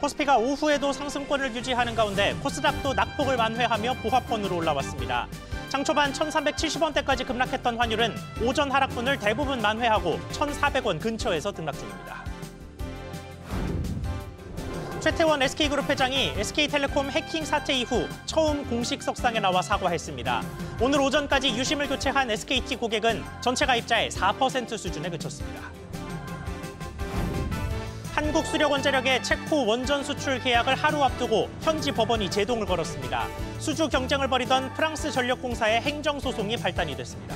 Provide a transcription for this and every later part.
코스피가 오후에도 상승권을 유지하는 가운데 코스닥도 낙폭을 만회하며 보합권으로 올라왔습니다. 장 초반 1,370원대까지 급락했던 환율은 오전 하락분을 대부분 만회하고 1,400원 근처에서 등락 중입니다. 최태원 SK그룹 회장이 SK텔레콤 해킹 사태 이후 처음 공식 석상에 나와 사과했습니다. 오늘 오전까지 유심을 교체한 SKT 고객은 전체 가입자의 4% 수준에 그쳤습니다. 한국수력원자력의 체코 원전 수출 계약을 하루 앞두고 현지 법원이 제동을 걸었습니다. 수주 경쟁을 벌이던 프랑스 전력공사의 행정소송이 발단이 됐습니다.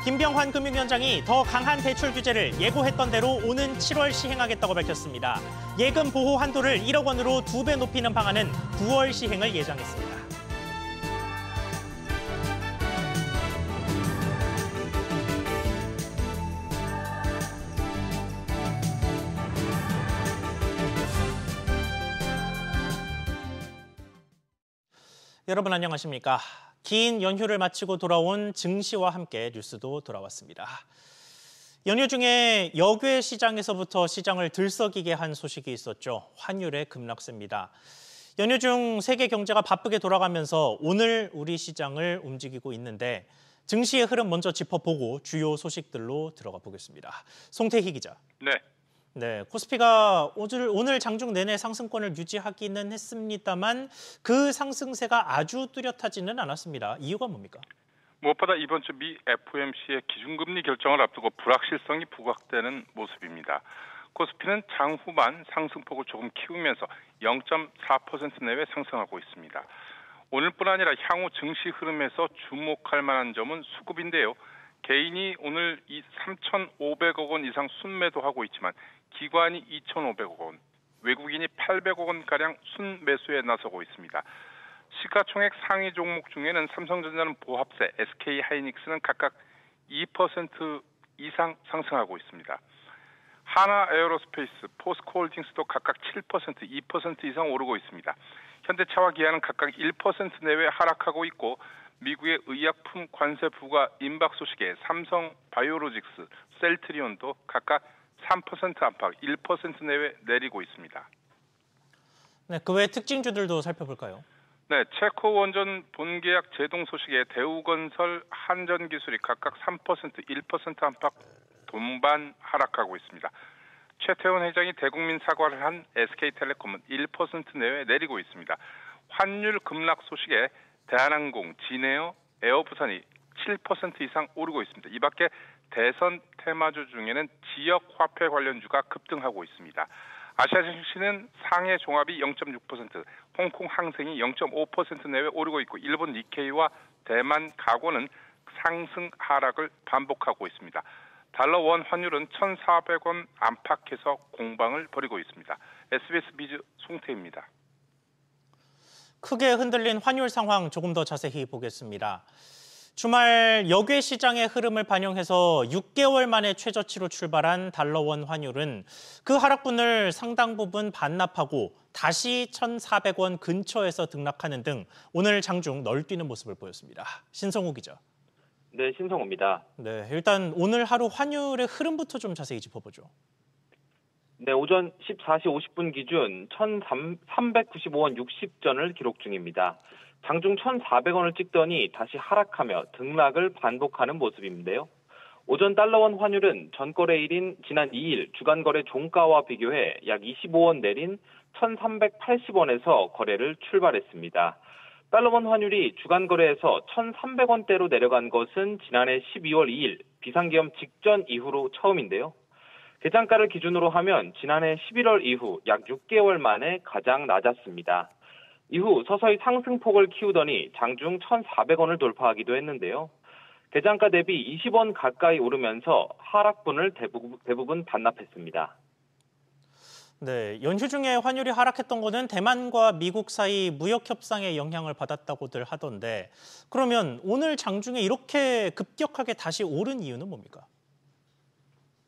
김병환 금융위원장이 더 강한 대출 규제를 예고했던 대로 오는 7월 시행하겠다고 밝혔습니다. 예금 보호 한도를 1억 원으로 2배 높이는 방안은 9월 시행을 예정했습니다. 여러분 안녕하십니까? 긴 연휴를 마치고 돌아온 증시와 함께 뉴스도 돌아왔습니다. 연휴 중에 역외 시장에서부터 시장을 들썩이게 한 소식이 있었죠. 환율의 급락세입니다. 연휴 중 세계 경제가 바쁘게 돌아가면서 오늘 우리 시장을 움직이고 있는데 증시의 흐름 먼저 짚어보고 주요 소식들로 들어가 보겠습니다. 송태희 기자. 네, 코스피가 오늘 장중 내내 상승권을 유지하기는 했습니다만 그 상승세가 아주 뚜렷하지는 않았습니다. 이유가 뭡니까? 무엇보다 이번 주 미 FOMC의 기준금리 결정을 앞두고 불확실성이 부각되는 모습입니다. 코스피는 장 후반 상승폭을 조금 키우면서 0.4% 내외 상승하고 있습니다. 오늘뿐 아니라 향후 증시 흐름에서 주목할 만한 점은 수급인데요. 개인이 오늘 이 3,500억 원 이상 순매도하고 있지만 기관이 2,500억 원, 외국인이 800억 원가량 순매수에 나서고 있습니다. 시가총액 상위 종목 중에는 삼성전자는 보합세, SK하이닉스는 각각 2% 이상 상승하고 있습니다. 하나에어로스페이스, 포스코홀딩스도 각각 7%, 2% 이상 오르고 있습니다. 현대차와 기아는 각각 1% 내외 하락하고 있고 미국의 의약품 관세 부과 임박 소식에 삼성 바이오로직스, 셀트리온도 각각 3% 안팎, 1% 내외 내리고 있습니다. 네, 그 외 특징주들도 살펴볼까요? 네, 체코 원전 본계약 제동 소식에 대우건설, 한전기술이 각각 3%, 1% 안팎 동반 하락하고 있습니다. 최태원 회장이 대국민 사과를 한 SK텔레콤은 1% 내외 내리고 있습니다. 환율 급락 소식에 대한항공, 진에어, 에어부산이 7% 이상 오르고 있습니다. 이 밖에 대선 테마주 중에는 지역 화폐 관련주가 급등하고 있습니다. 아시아 증시는 상해 종합이 0.6%, 홍콩 항생이 0.5% 내외 오르고 있고 일본 니케이와 대만 가고는 상승 하락을 반복하고 있습니다. 달러 원 환율은 1,400원 안팎에서 공방을 벌이고 있습니다. SBS 비즈 송태입니다. 크게 흔들린 환율 상황 조금 더 자세히 보겠습니다. 주말 역외 시장의 흐름을 반영해서 6개월 만에 최저치로 출발한 달러원 환율은 그 하락분을 상당 부분 반납하고 다시 1,400원 근처에서 등락하는 등 오늘 장중 널뛰는 모습을 보였습니다. 신성우 기자. 네, 신성우입니다. 네, 일단 오늘 하루 환율의 흐름부터 좀 자세히 짚어보죠. 네, 오전 14시 50분 기준 1,395원 60전을 기록 중입니다. 장중 1,400원을 찍더니 다시 하락하며 등락을 반복하는 모습인데요. 오전 달러원 환율은 전거래일인 지난 2일 주간거래 종가와 비교해 약 25원 내린 1,380원에서 거래를 출발했습니다. 달러원 환율이 주간거래에서 1,300원대로 내려간 것은 지난해 12월 2일 비상계엄 직전 이후로 처음인데요. 개장가를 기준으로 하면 지난해 11월 이후 약 6개월 만에 가장 낮았습니다. 이후 서서히 상승폭을 키우더니 장중 1,400원을 돌파하기도 했는데요. 개장가 대비 20원 가까이 오르면서 하락분을 대부분 반납했습니다. 네, 연휴 중에 환율이 하락했던 거는 대만과 미국 사이 무역 협상의 영향을 받았다고들 하던데 그러면 오늘 장중에 이렇게 급격하게 다시 오른 이유는 뭡니까?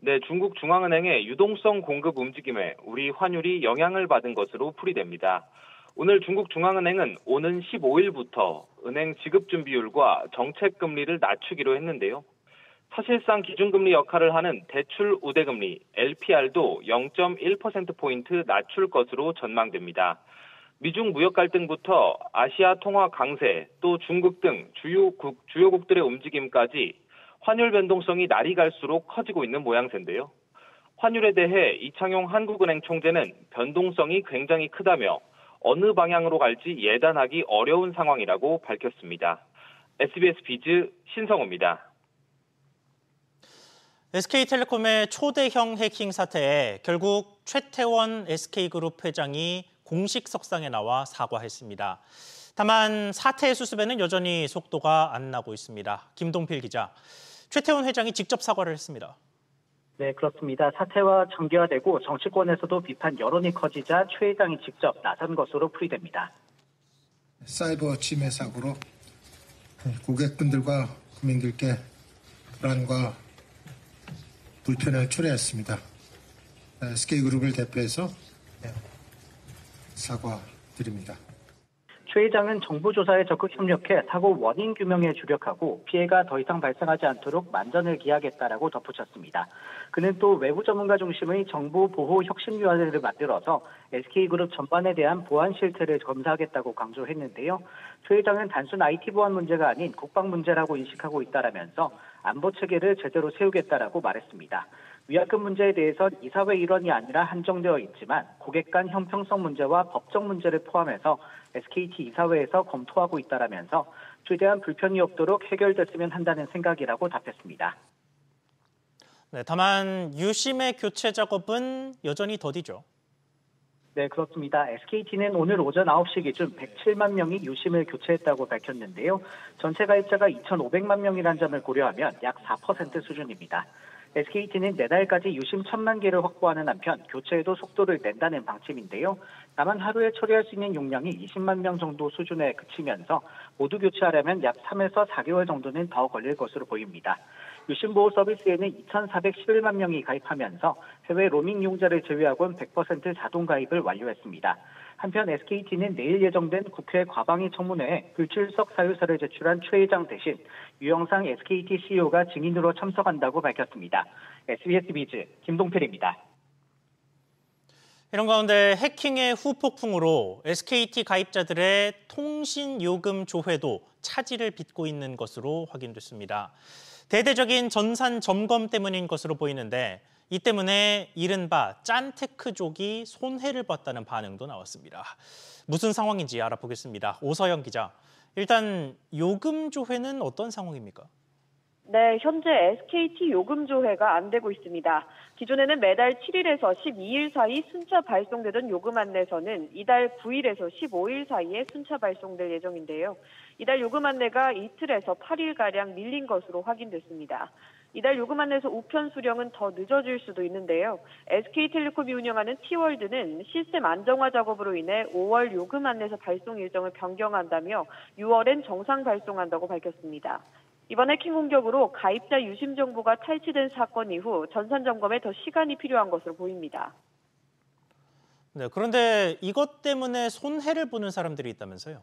네, 중국 중앙은행의 유동성 공급 움직임에 우리 환율이 영향을 받은 것으로 풀이됩니다. 오늘 중국 중앙은행은 오는 15일부터 은행 지급 준비율과 정책 금리를 낮추기로 했는데요. 사실상 기준금리 역할을 하는 대출 우대금리 LPR도 0.1%포인트 낮출 것으로 전망됩니다. 미중 무역 갈등부터 아시아 통화 강세, 또 중국 등 주요국들의 움직임까지 환율 변동성이 날이 갈수록 커지고 있는 모양새인데요. 환율에 대해 이창용 한국은행 총재는 변동성이 굉장히 크다며 어느 방향으로 갈지 예단하기 어려운 상황이라고 밝혔습니다. SBS 비즈 신성호입니다. SK텔레콤의 초대형 해킹 사태에 결국 최태원 SK그룹 회장이 공식 석상에 나와 사과했습니다. 다만 사태의 수습에는 여전히 속도가 안 나고 있습니다. 김동필 기자, 최태원 회장이 직접 사과를 했습니다. 네, 그렇습니다. 사태와 전개화되고 정치권에서도 비판 여론이 커지자 최 회장이 직접 나선 것으로 풀이됩니다. 사이버 침해 사고로 고객분들과 국민들께 불안과 불편을 초래했습니다. SK그룹을 대표해서 사과드립니다. 최 회장은 정부 조사에 적극 협력해 사고 원인 규명에 주력하고 피해가 더 이상 발생하지 않도록 만전을 기하겠다라고 덧붙였습니다. 그는 또 외부 전문가 중심의 정보 보호 혁신위원회를 만들어서 SK그룹 전반에 대한 보안 실태를 검사하겠다고 강조했는데요. 최 회장은 단순 IT 보안 문제가 아닌 국방 문제라고 인식하고 있다라면서 안보 체계를 제대로 세우겠다라고 말했습니다. 위약금 문제에 대해선 이사회 일원이 아니라 한정되어 있지만 고객 간 형평성 문제와 법적 문제를 포함해서 SKT 이사회에서 검토하고 있다라면서 최대한 불편이 없도록 해결됐으면 한다는 생각이라고 답했습니다. 네, 다만 유심의 교체 작업은 여전히 더디죠. 네, 그렇습니다. SKT는 오늘 오전 9시 기준 107만 명이 유심을 교체했다고 밝혔는데요. 전체 가입자가 2,500만 명이라는 점을 고려하면 약 4% 수준입니다. SKT는 내달까지 유심 1,000만 개를 확보하는 한편 교체에도 속도를 낸다는 방침인데요. 다만 하루에 처리할 수 있는 용량이 20만 명 정도 수준에 그치면서 모두 교체하려면 약 3에서 4개월 정도는 더 걸릴 것으로 보입니다. 유심보호 서비스에는 2,411만 명이 가입하면서 해외 로밍 이용자를 제외하고는 100% 자동 가입을 완료했습니다. 한편 SKT는 내일 예정된 국회 과방위 청문회에 불출석 사유서를 제출한 최 회장 대신 유영상 SKT CEO가 증인으로 참석한다고 밝혔습니다. SBS 비즈 김동필입니다. 이런 가운데 해킹의 후폭풍으로 SKT 가입자들의 통신 요금 조회도 차질을 빚고 있는 것으로 확인됐습니다. 대대적인 전산 점검 때문인 것으로 보이는데 이 때문에 이른바 짠테크족이 손해를 봤다는 반응도 나왔습니다. 무슨 상황인지 알아보겠습니다. 오서영 기자, 일단 요금 조회는 어떤 상황입니까? 네, 현재 SKT 요금 조회가 안 되고 있습니다. 기존에는 매달 7일에서 12일 사이 순차 발송되던 요금 안내서는 이달 9일에서 15일 사이에 순차 발송될 예정인데요. 이달 요금 안내가 이틀에서 8일가량 밀린 것으로 확인됐습니다. 이달 요금 안내서 우편 수령은 더 늦어질 수도 있는데요. SK텔레콤이 운영하는 T월드는 시스템 안정화 작업으로 인해 5월 요금 안내서 발송 일정을 변경한다며 6월엔 정상 발송한다고 밝혔습니다. 이번 해킹 공격으로 가입자 유심 정보가 탈취된 사건 이후 전산 점검에 더 시간이 필요한 것으로 보입니다. 네, 그런데 이것 때문에 손해를 보는 사람들이 있다면서요?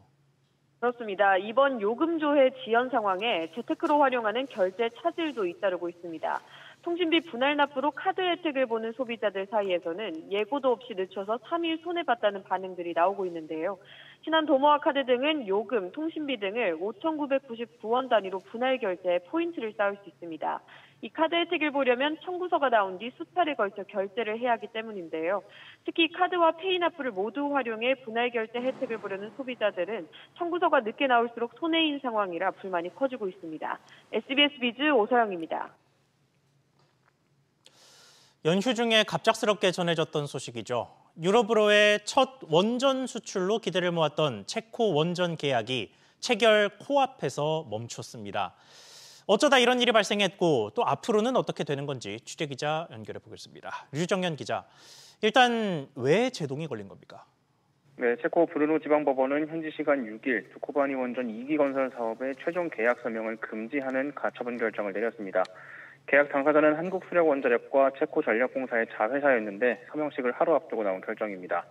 그렇습니다. 이번 요금 조회 지연 상황에 재테크로 활용하는 결제 차질도 잇따르고 있습니다. 통신비 분할 납부로 카드 혜택을 보는 소비자들 사이에서는 예고도 없이 늦춰서 3일 손해봤다는 반응들이 나오고 있는데요. 신한 도모와 카드 등은 요금, 통신비 등을 5,999원 단위로 분할 결제해 포인트를 쌓을 수 있습니다. 이 카드 혜택을 보려면 청구서가 나온 뒤 수차례 걸쳐 결제를 해야 하기 때문인데요. 특히 카드와 페이 납부를 모두 활용해 분할 결제 혜택을 보려는 소비자들은 청구서가 늦게 나올수록 손해인 상황이라 불만이 커지고 있습니다. SBS 비즈 오서영입니다. 연휴 중에 갑작스럽게 전해졌던 소식이죠. 유럽으로의 첫 원전 수출로 기대를 모았던 체코 원전 계약이 체결 코앞에서 멈췄습니다. 어쩌다 이런 일이 발생했고 또 앞으로는 어떻게 되는 건지 취재기자 연결해 보겠습니다. 류정현 기자, 일단 왜 제동이 걸린 겁니까? 네, 체코 브루노 지방법원은 현지 시간 6일 두코바니 원전 2기 건설 사업의 최종 계약 서명을 금지하는 가처분 결정을 내렸습니다. 계약 당사자는 한국수력원자력과 체코전력공사의 자회사였는데 서명식을 하루 앞두고 나온 결정입니다.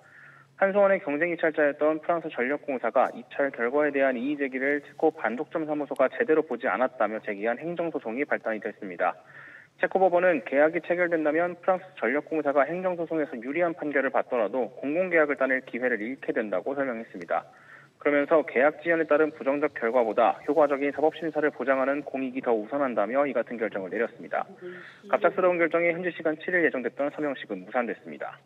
한수원의 경쟁 입찰자였던 프랑스 전력공사가 입찰 결과에 대한 이의 제기를 체코 반독점 사무소가 제대로 보지 않았다며 제기한 행정소송이 발단이 됐습니다. 체코 법원은 계약이 체결된다면 프랑스 전력공사가 행정소송에서 유리한 판결을 받더라도 공공계약을 따낼 기회를 잃게 된다고 설명했습니다. 그러면서 계약 지연에 따른 부정적 결과보다 효과적인 사법심사를 보장하는 공익이 더 우선한다며 이 같은 결정을 내렸습니다. 갑작스러운 결정이 현지 시간 7일 예정됐던 서명식은 무산됐습니다.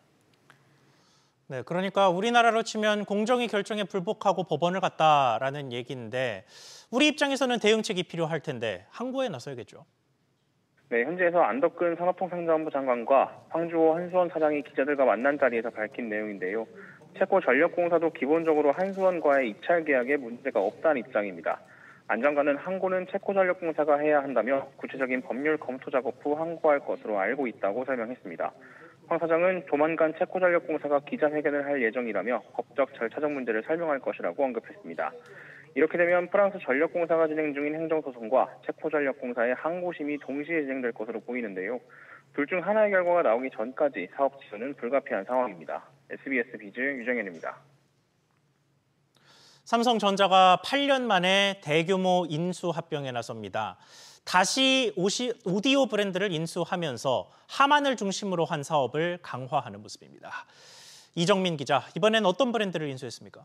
네, 그러니까 우리나라로 치면 공정위 결정에 불복하고 법원을 갔다라는 얘기인데 우리 입장에서는 대응책이 필요할 텐데 항고에 나서야겠죠. 네, 현지에서 안덕근 산업통상자원부 장관과 황주호 한수원 사장이 기자들과 만난 자리에서 밝힌 내용인데요. 체코 전력공사도 기본적으로 한수원과의 입찰 계약에 문제가 없다는 입장입니다. 안 장관은 항고는 체코 전력공사가 해야 한다며 구체적인 법률 검토 작업 후 항고할 것으로 알고 있다고 설명했습니다. 황 사장은 조만간 체코 전력공사가 기자회견을 할 예정이라며 법적 절차적 문제를 설명할 것이라고 언급했습니다. 이렇게 되면 프랑스 전력공사가 진행 중인 행정소송과 체코 전력공사의 항고심이 동시에 진행될 것으로 보이는데요. 둘 중 하나의 결과가 나오기 전까지 사업 지원은 불가피한 상황입니다. SBS 비즈 유정현입니다. 삼성전자가 8년 만에 대규모 인수 합병에 나섭니다. 다시 오디오 브랜드를 인수하면서 하만을 중심으로 한 사업을 강화하는 모습입니다. 이정민 기자, 이번엔 어떤 브랜드를 인수했습니까?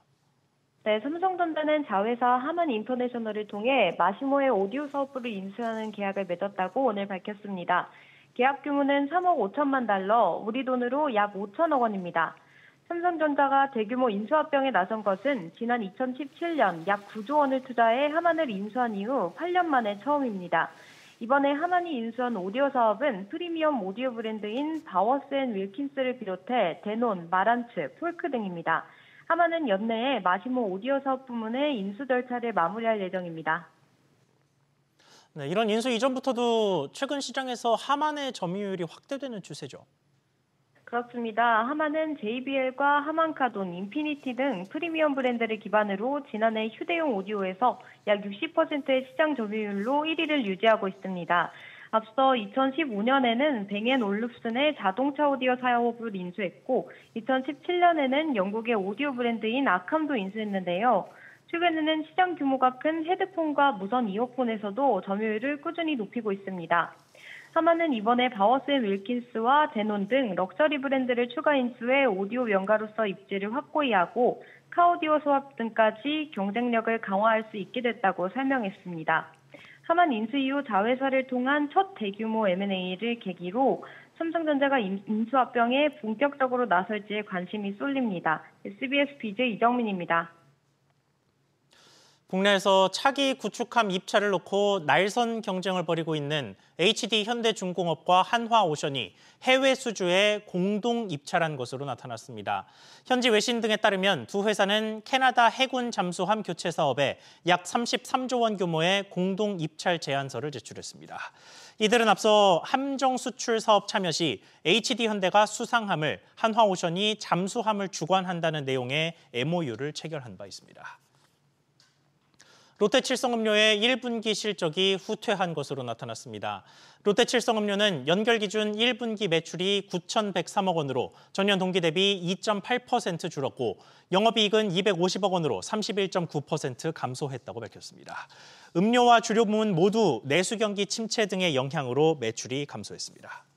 네, 삼성전자는 자회사 하만 인터내셔널을 통해 마시모의 오디오 사업부를 인수하는 계약을 맺었다고 오늘 밝혔습니다. 계약 규모는 3억 5천만 달러, 우리 돈으로 약 5천억 원입니다. 삼성전자가 대규모 인수합병에 나선 것은 지난 2017년 약 9조 원을 투자해 하만을 인수한 이후 8년 만에 처음입니다. 이번에 하만이 인수한 오디오 사업은 프리미엄 오디오 브랜드인 바워스 앤 윌킨스를 비롯해 데논, 마란츠, 폴크 등입니다. 하만은 연내에 마시모 오디오 사업 부문의 인수 절차를 마무리할 예정입니다. 네, 이런 인수 이전부터도 최근 시장에서 하만의 점유율이 확대되는 추세죠. 그렇습니다. 하만은 JBL과 하만카돈, 인피니티 등 프리미엄 브랜드를 기반으로 지난해 휴대용 오디오에서 약 60%의 시장 점유율로 1위를 유지하고 있습니다. 앞서 2015년에는 뱅앤올룹슨의 자동차 오디오 사업을 인수했고 2017년에는 영국의 오디오 브랜드인 아캄도 인수했는데요. 최근에는 시장 규모가 큰 헤드폰과 무선 이어폰에서도 점유율을 꾸준히 높이고 있습니다. 하만은 이번에 바워스 앤 윌킨스와 데논 등 럭셔리 브랜드를 추가 인수해 오디오 명가로서 입지를 확고히 하고 카오디오 소합 등까지 경쟁력을 강화할 수 있게 됐다고 설명했습니다. 하만 인수 이후 자회사를 통한 첫 대규모 M&A를 계기로 삼성전자가 인수합병에 본격적으로 나설지에 관심이 쏠립니다. SBS 비즈 이정민입니다. 국내에서 차기 구축함 입찰을 놓고 날선 경쟁을 벌이고 있는 HD 현대중공업과 한화오션이 해외 수주에 공동 입찰한 것으로 나타났습니다. 현지 외신 등에 따르면 두 회사는 캐나다 해군 잠수함 교체 사업에 약 33조 원 규모의 공동 입찰 제안서를 제출했습니다. 이들은 앞서 함정 수출 사업 참여 시 HD 현대가 수상함을, 한화오션이 잠수함을 주관한다는 내용의 MOU를 체결한 바 있습니다. 롯데칠성음료의 1분기 실적이 후퇴한 것으로 나타났습니다. 롯데칠성음료는 연결 기준 1분기 매출이 9,103억 원으로 전년 동기 대비 2.8% 줄었고 영업이익은 250억 원으로 31.9% 감소했다고 밝혔습니다. 음료와 주류 부문 모두 내수 경기 침체 등의 영향으로 매출이 감소했습니다.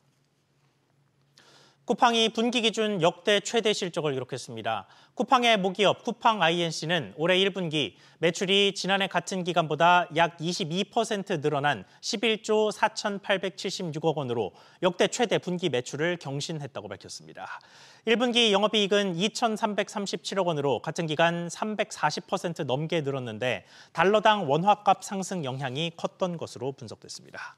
쿠팡이 분기 기준 역대 최대 실적을 기록했습니다. 쿠팡의 모기업 쿠팡 INC는 올해 1분기 매출이 지난해 같은 기간보다 약 22% 늘어난 11조 4,876억 원으로 역대 최대 분기 매출을 경신했다고 밝혔습니다. 1분기 영업이익은 2,337억 원으로 같은 기간 340% 넘게 늘었는데 달러당 원화값 상승 영향이 컸던 것으로 분석됐습니다.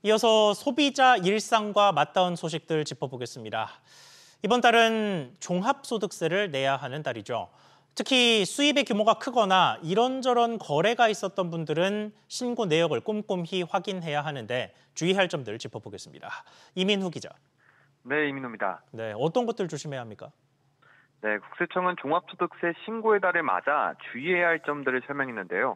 이어서 소비자 일상과 맞닿은 소식들 짚어보겠습니다. 이번 달은 종합소득세를 내야 하는 달이죠. 특히 수입의 규모가 크거나 이런저런 거래가 있었던 분들은 신고 내역을 꼼꼼히 확인해야 하는데 주의할 점들 짚어보겠습니다. 이민후 기자. 네, 이민호입니다. 네, 어떤 것들 조심해야 합니까? 네, 국세청은 종합소득세 신고의 달을 맞아 주의해야 할 점들을 설명했는데요.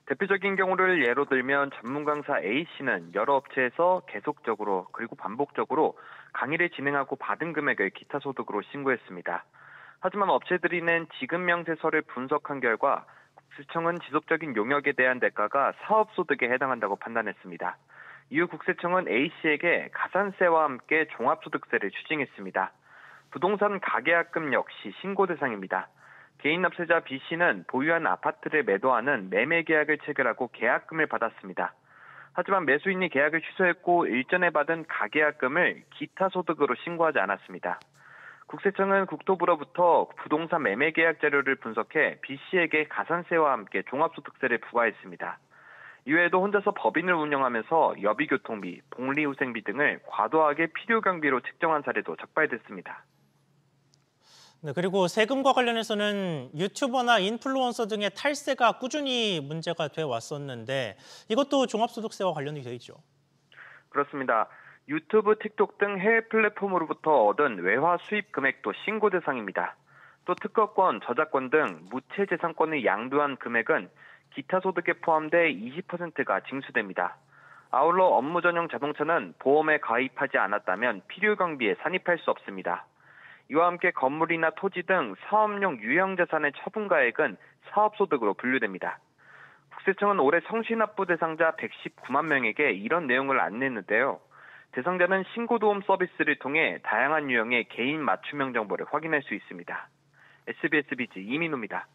대표적인 경우를 예로 들면 전문 강사 A씨는 여러 업체에서 계속적으로 그리고 반복적으로 강의를 진행하고 받은 금액을 기타 소득으로 신고했습니다. 하지만 업체들이 낸 지급 명세서를 분석한 결과 국세청은 지속적인 용역에 대한 대가가 사업소득에 해당한다고 판단했습니다. 이후 국세청은 A씨에게 가산세와 함께 종합소득세를 추징했습니다. 부동산 가계약금 역시 신고 대상입니다. 개인 납세자 B씨는 보유한 아파트를 매도하는 매매 계약을 체결하고 계약금을 받았습니다. 하지만 매수인이 계약을 취소했고 일전에 받은 가계약금을 기타 소득으로 신고하지 않았습니다. 국세청은 국토부로부터 부동산 매매 계약 자료를 분석해 B씨에게 가산세와 함께 종합소득세를 부과했습니다. 이외에도 혼자서 법인을 운영하면서 여비교통비, 복리후생비 등을 과도하게 필요경비로 책정한 사례도 적발됐습니다. 네, 그리고 세금과 관련해서는 유튜버나 인플루언서 등의 탈세가 꾸준히 문제가 돼 왔었는데 이것도 종합소득세와 관련이 돼 있죠. 그렇습니다. 유튜브, 틱톡 등 해외 플랫폼으로부터 얻은 외화 수입 금액도 신고 대상입니다. 또 특허권, 저작권 등 무채재산권을 양도한 금액은 기타 소득에 포함돼 20%가 징수됩니다. 아울러 업무 전용 자동차는 보험에 가입하지 않았다면 필요경비에 산입할 수 없습니다. 이와 함께 건물이나 토지 등 사업용 유형자산의 처분가액은 사업소득으로 분류됩니다. 국세청은 올해 성취납부 대상자 119만 명에게 이런 내용을 안냈는데요. 대상자는 신고도움 서비스를 통해 다양한 유형의 개인 맞춤형 정보를 확인할 수 있습니다. SBS 비즈 이민우입니다.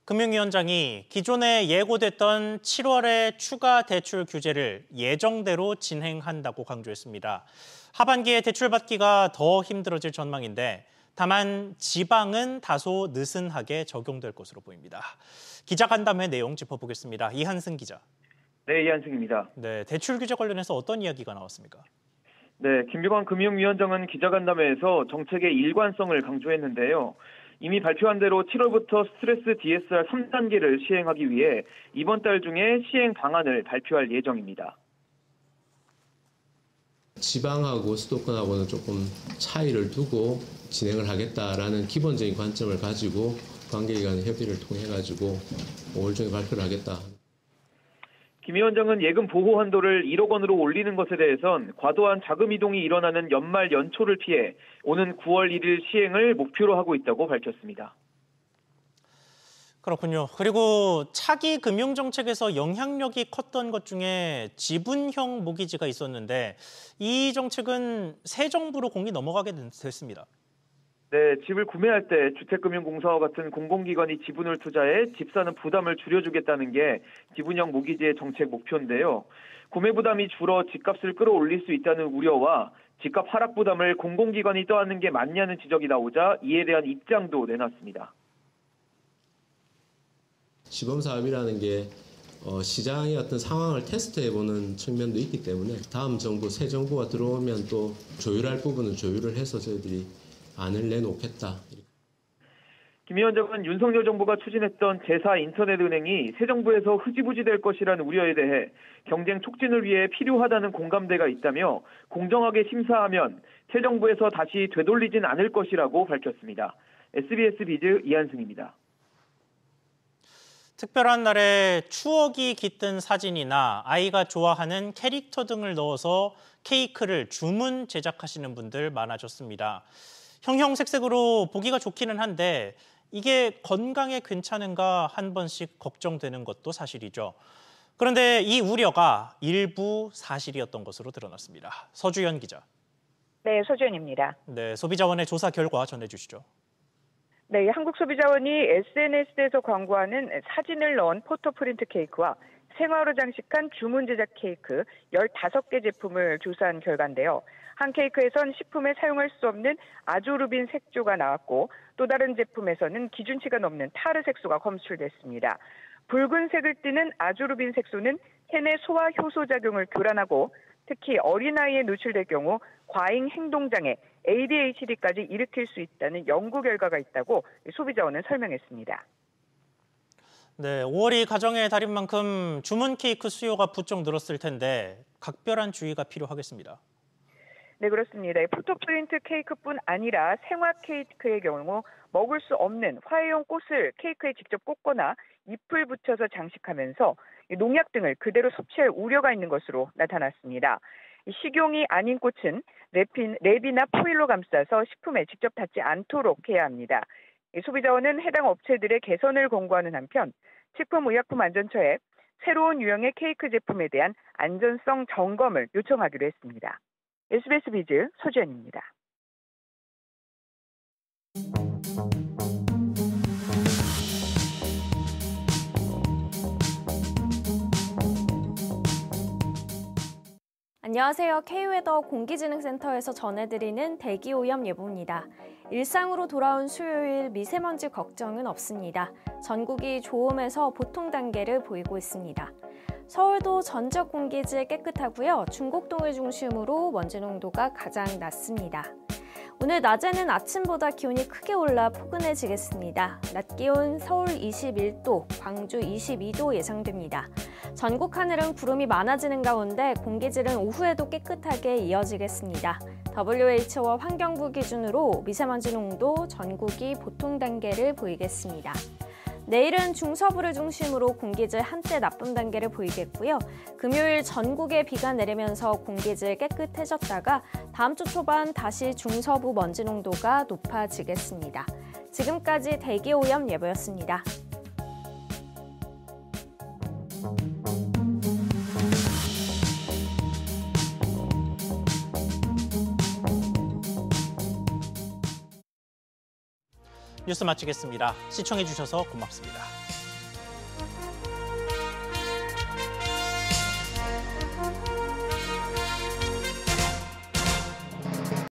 금융위원장이 기존에 예고됐던 7월의 추가 대출 규제를 예정대로 진행한다고 강조했습니다. 하반기에 대출받기가 더 힘들어질 전망인데 다만 지방은 다소 느슨하게 적용될 것으로 보입니다. 기자간담회 내용 짚어보겠습니다. 이한승 기자. 네, 이한승입니다. 네, 대출 규제 관련해서 어떤 이야기가 나왔습니까? 네, 김병환 금융위원장은 기자간담회에서 정책의 일관성을 강조했는데요. 이미 발표한 대로 7월부터 스트레스 DSR 3단계를 시행하기 위해 이번 달 중에 시행 방안을 발표할 예정입니다. 지방하고 수도권하고는 조금 차이를 두고 진행을 하겠다라는 기본적인 관점을 가지고 관계기관의 협의를 통해 가지고 5월 중에 발표를 하겠다. 김 위원장은 예금 보호 한도를 1억 원으로 올리는 것에 대해선 과도한 자금 이동이 일어나는 연말 연초를 피해 오는 9월 1일 시행을 목표로 하고 있다고 밝혔습니다. 그렇군요. 그리고 차기 금융정책에서 영향력이 컸던 것 중에 지분형 모기지가 있었는데 이 정책은 새 정부로 공이 넘어가게 됐습니다. 네, 집을 구매할 때 주택금융공사와 같은 공공기관이 지분을 투자해 집 사는 부담을 줄여주겠다는 게 지분형 모기지의 정책 목표인데요. 구매 부담이 줄어 집값을 끌어올릴 수 있다는 우려와 집값 하락 부담을 공공기관이 떠안는 게 맞냐는 지적이 나오자 이에 대한 입장도 내놨습니다. 시범사업이라는 게 시장의 어떤 상황을 테스트해보는 측면도 있기 때문에 다음 정부, 새 정부가 들어오면 또 조율할 부분은 조율을 해서 저희들이 안을 내놓겠다. 김 위원장은 윤석열 정부가 추진했던 제4 인터넷은행이 새 정부에서 흐지부지 될 것이라는 우려에 대해 경쟁 촉진을 위해 필요하다는 공감대가 있다며 공정하게 심사하면 새 정부에서 다시 되돌리진 않을 것이라고 밝혔습니다. SBS 비즈 이한승입니다. 특별한 날에 추억이 깃든 사진이나 아이가 좋아하는 캐릭터 등을 넣어서 케이크를 주문 제작하시는 분들 많아졌습니다. 형형색색으로 보기가 좋기는 한데 이게 건강에 괜찮은가 한 번씩 걱정되는 것도 사실이죠. 그런데 이 우려가 일부 사실이었던 것으로 드러났습니다. 서주연 기자. 네, 서주연입니다. 네, 소비자원의 조사 결과 전해주시죠. 네, 한국소비자원이 SNS에서 광고하는 사진을 넣은 포토프린트 케이크와 생화로 장식한 주문 제작 케이크 15개 제품을 조사한 결과인데요. 한 케이크에선 식품에 사용할 수 없는 아조르빈 색조가 나왔고 또 다른 제품에서는 기준치가 넘는 타르 색소가 검출됐습니다. 붉은색을 띠는 아조르빈 색소는 캔의 소화 효소 작용을 교란하고 특히 어린아이에 노출될 경우 과잉 행동장애, ADHD까지 일으킬 수 있다는 연구 결과가 있다고 소비자원은 설명했습니다. 네, 5월이 가정의 달인 만큼 주문 케이크 수요가 부쩍 늘었을 텐데 각별한 주의가 필요하겠습니다. 네, 그렇습니다. 포토프린트 케이크뿐 아니라 생화 케이크의 경우 먹을 수 없는 화해용 꽃을 케이크에 직접 꽂거나 잎을 붙여서 장식하면서 농약 등을 그대로 섭취할 우려가 있는 것으로 나타났습니다. 식용이 아닌 꽃은 랩이나 포일로 감싸서 식품에 직접 닿지 않도록 해야 합니다. 소비자원은 해당 업체들의 개선을 권고하는 한편 식품의약품안전처에 새로운 유형의 케이크 제품에 대한 안전성 점검을 요청하기로 했습니다. SBS 비즈 서주연입니다. 안녕하세요. K웨더 공기진흥센터에서 전해드리는 대기오염 예보입니다. 일상으로 돌아온 수요일 미세먼지 걱정은 없습니다. 전국이 좋음에서 보통 단계를 보이고 있습니다. 서울도 전적 공기질 깨끗하고요. 중곡동을 중심으로 먼지 농도가 가장 낮습니다. 오늘 낮에는 아침보다 기온이 크게 올라 포근해지겠습니다. 낮 기온 서울 21도, 광주 22도 예상됩니다. 전국 하늘은 구름이 많아지는 가운데 공기질은 오후에도 깨끗하게 이어지겠습니다. WHO와 환경부 기준으로 미세먼지 농도 전국이 보통 단계를 보이겠습니다. 내일은 중서부를 중심으로 공기질 한때 나쁨 단계를 보이겠고요. 금요일 전국에 비가 내리면서 공기질 깨끗해졌다가 다음 주 초반 다시 중서부 먼지 농도가 높아지겠습니다. 지금까지 대기오염 예보였습니다. 뉴스 마치겠습니다. 시청해주셔서 고맙습니다.